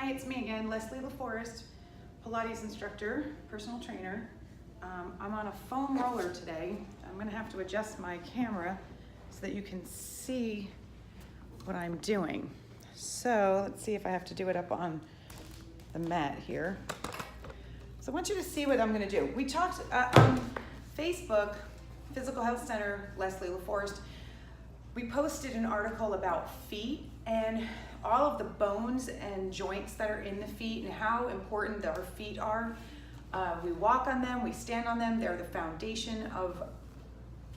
Hi, it's me again, Leslie LaForest, Pilates instructor, personal trainer. I'm on a foam roller today. I'm gonna have to adjust my camera so that you can see what I'm doing. So let's see if I have to do it up on the mat here. So I want you to see what I'm gonna do. We talked on Facebook, Physical Health Center, Leslie LaForest. We posted an article about feet and all of the bones and joints that are in the feet and how important our feet are. We walk on them, we stand on them. They're the foundation of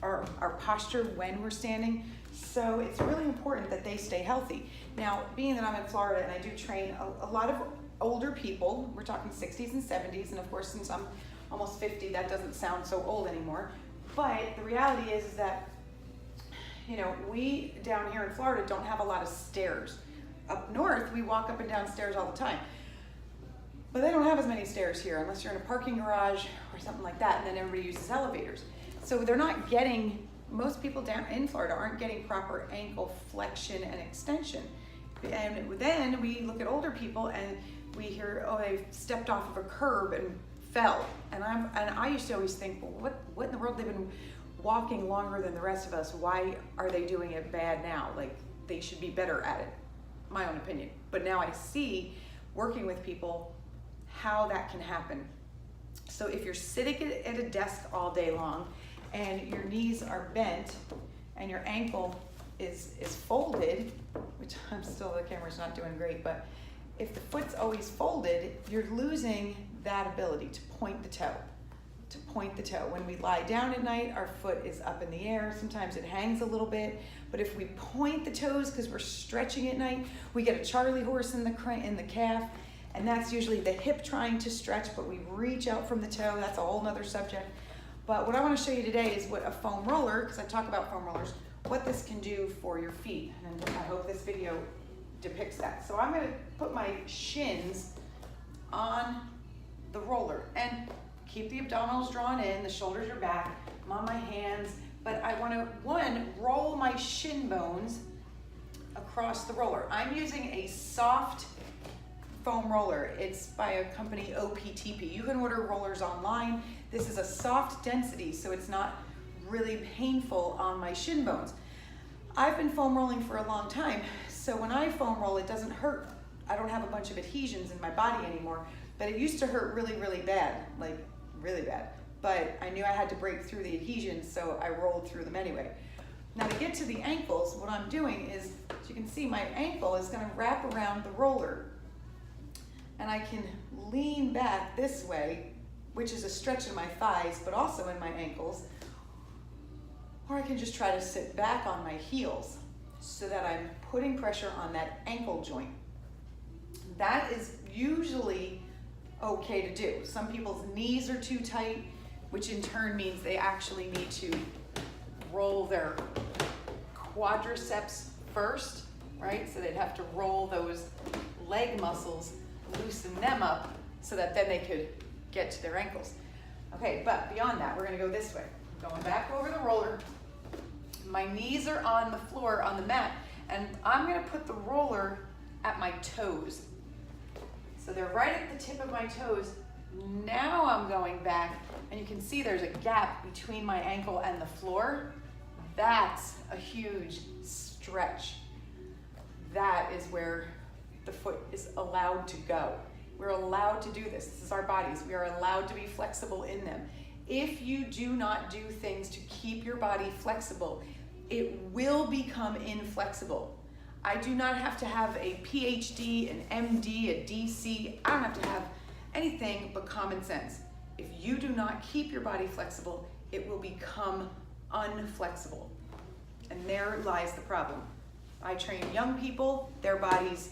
our posture when we're standing. So it's really important that they stay healthy. Now, being that I'm in Florida and I do train a lot of older people, we're talking 60s and 70s, and of course, since I'm almost 50, that doesn't sound so old anymore. But the reality is that, you know, we down here in Florida don't have a lot of stairs. Up north, we walk up and down stairs all the time. But they don't have as many stairs here unless you're in a parking garage or something like that, and then everybody uses elevators. So they're not getting, most people down in Florida aren't getting proper ankle flexion and extension. And then we look at older people and we hear, oh, they stepped off of a curb and fell. And I used to always think, well, what in the world? They've been walking longer than the rest of us. Why are they doing it bad now? Like, they should be better at it, my own opinion. But now I see, working with people, how that can happen. So if you're sitting at a desk all day long and your knees are bent and your ankle is folded, which the camera's not doing great, but if the foot's always folded, you're losing that ability to point the toe. When we lie down at night, our foot is up in the air. Sometimes it hangs a little bit, but if we point the toes because we're stretching at night, we get a Charlie horse in the calf, and that's usually the hip trying to stretch, but we reach out from the toe. That's a whole nother subject. But what I want to show you today is what a foam roller, because I talk about foam rollers, what this can do for your feet. And I hope this video depicts that. So I'm going to put my shins on the roller and keep the abdominals drawn in, the shoulders are back. I'm on my hands, but I want to, roll my shin bones across the roller. I'm using a soft foam roller. It's by a company, OPTP. You can order rollers online. This is a soft density, so it's not really painful on my shin bones. I've been foam rolling for a long time, so when I foam roll, it doesn't hurt. I don't have a bunch of adhesions in my body anymore, but it used to hurt really, really bad, like really bad. But I knew I had to break through the adhesions, so I rolled through them anyway. Now to get to the ankles, what I'm doing is, as you can see, my ankle is gonna wrap around the roller, and I can lean back this way, which is a stretch in my thighs, but also in my ankles, or I can just try to sit back on my heels so that I'm putting pressure on that ankle joint. That is usually okay to do. Some people's knees are too tight, which in turn means they actually need to roll their quadriceps first, right? So they'd have to roll those leg muscles, loosen them up so that then they could get to their ankles. Okay, but beyond that, we're gonna go this way. Going back over the roller. My knees are on the floor, on the mat, and I'm gonna put the roller at my toes. So they're right at the tip of my toes. Now I'm going back, and you can see there's a gap between my ankle and the floor. That's a huge stretch. That is where the foot is allowed to go. We're allowed to do this. This is our bodies. We are allowed to be flexible in them. If you do not do things to keep your body flexible, it will become inflexible. I do not have to have a PhD, an MD, a DC. I don't have to have anything but common sense. If you do not keep your body flexible, it will become unflexible. And there lies the problem. I train young people, their bodies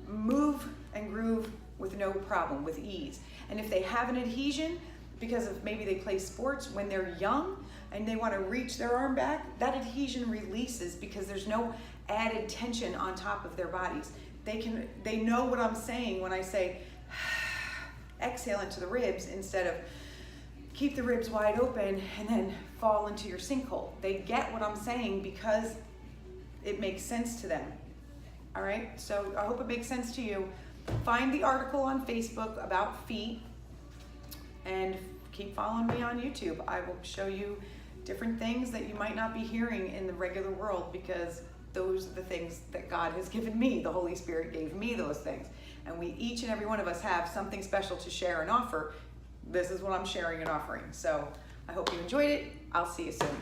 move and groove with no problem, with ease. And if they have an adhesion, because of maybe they play sports when they're young and they want to reach their arm back, that adhesion releases because there's no added tension on top of their bodies. They know what I'm saying when I say exhale into the ribs instead of keep the ribs wide open and then fall into your sinkhole. They get what I'm saying because it makes sense to them. All right, so I hope it makes sense to you. find the article on Facebook about feet and keep following me on YouTube. I will show you different things that you might not be hearing in the regular world, because those are the things that God has given me. The Holy Spirit gave me those things. And we, each and every one of us, have something special to share and offer. This is what I'm sharing and offering. So I hope you enjoyed it. I'll see you soon.